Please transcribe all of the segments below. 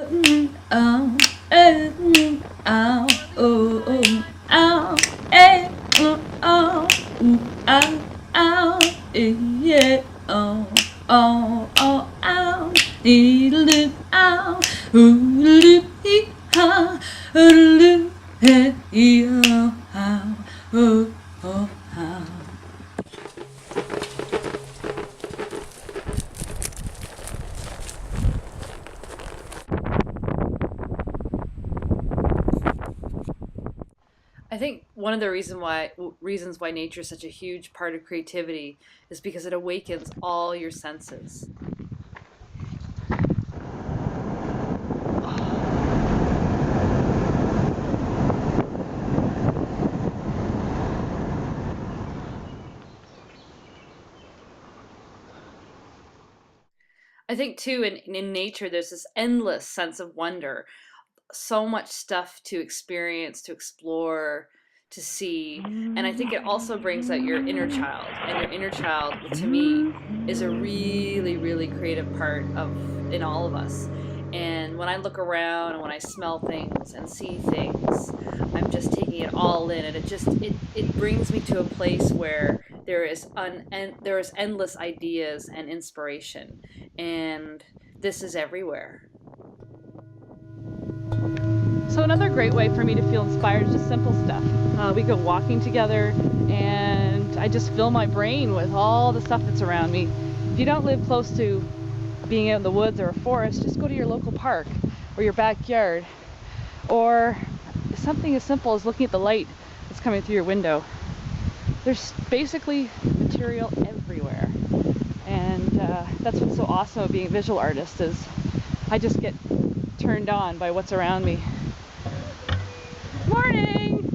Oh, oh, oh, oh, oh, eh, oh, oh, oh, oh, yeah, oh, oh, oh, oh, loop, oh, loop, ha, loop, oh, oh, oh, oh. I think one of the reasons why nature is such a huge part of creativity is because it awakens all your senses. I think too in nature there's this endless sense of wonder, so much stuff to experience, to explore, to see. And I think it also brings out your inner child. And your inner child, to me, is a really, really creative part of in all of us. And when I look around and when I smell things and see things, I'm just taking it all in, and it brings me to a place where there is endless ideas and inspiration, and this is everywhere. So another great way for me to feel inspired is just simple stuff. We go walking together and I just fill my brain with all the stuff that's around me. If you don't live close to being out in the woods or a forest, just go to your local park or your backyard, or something as simple as looking at the light that's coming through your window. There's basically material everywhere, and that's what's so awesome about being a visual artist is I just get turned on by what's around me. Morning!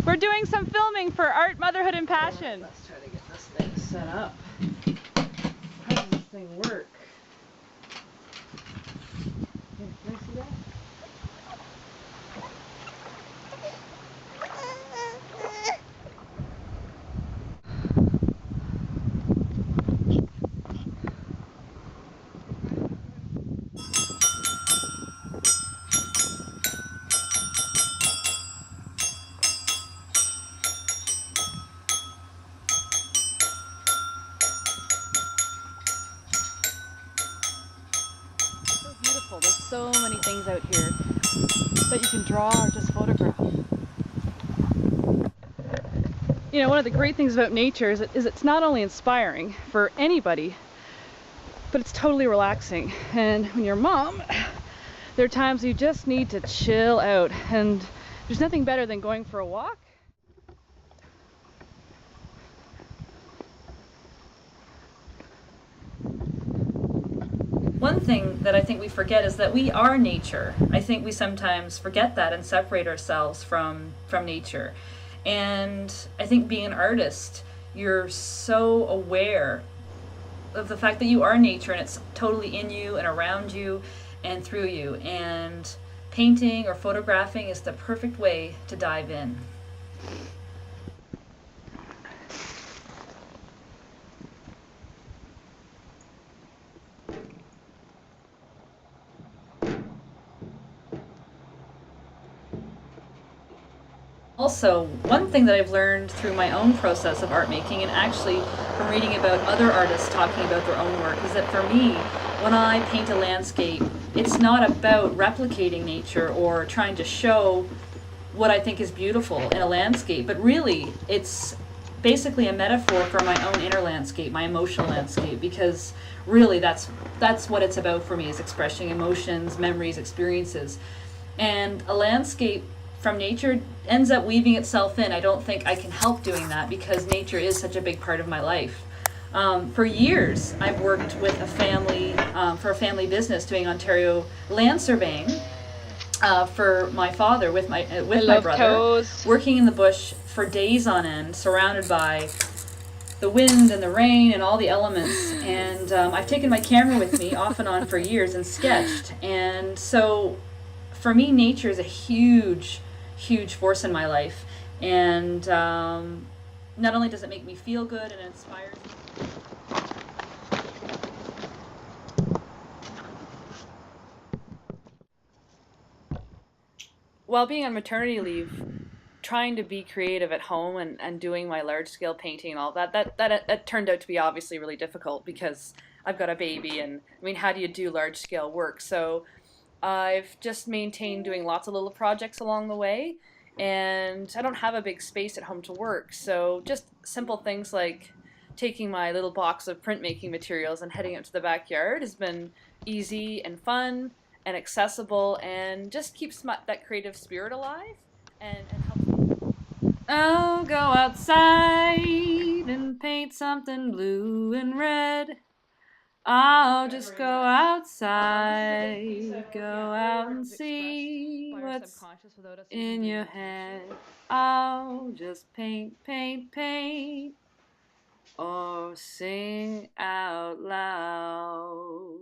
We're doing some filming for Art, Motherhood, and Passion. Let's try to get this thing set up. How does this thing work? Can I see that? So beautiful. There's so many things out here that you can draw or just photograph. You know, one of the great things about nature is it's not only inspiring for anybody, but it's totally relaxing. And when you're a mom, there are times you just need to chill out, and there's nothing better than going for a walk. One thing that I think we forget is that we are nature. I think we sometimes forget that and separate ourselves from nature. And I think being an artist, you're so aware of the fact that you are nature and it's totally in you and around you and through you. And painting or photographing is the perfect way to dive in. Also, one thing that I've learned through my own process of art making, and actually from reading about other artists talking about their own work, is that for me, when I paint a landscape, it's not about replicating nature or trying to show what I think is beautiful in a landscape, but really it's basically a metaphor for my own inner landscape, my emotional landscape, because really that's what it's about for me, is expressing emotions, memories, experiences. And a landscape from nature ends up weaving itself in. I don't think I can help doing that because nature is such a big part of my life. For years, I've worked with a family, for a family business doing Ontario land surveying for my father with my brother, Toes. working in the bush for days on end, surrounded by the wind and the rain and all the elements. And I've taken my camera with me off and on for years and sketched. And so for me, nature is a huge force in my life. And not only does it make me feel good and it inspires me. while being on maternity leave, trying to be creative at home and doing my large scale painting and all that turned out to be obviously really difficult because I've got a baby, and I mean, how do you do large scale work? So I've just maintained doing lots of little projects along the way, and I don't have a big space at home to work, so just simple things like taking my little box of printmaking materials and heading out to the backyard has been easy and fun and accessible, and just keeps that creative spirit alive and helps. I'll go outside and paint something blue and red. I'll just go outside, go out and see what's in your head. I'll just paint, paint, paint, or sing out loud.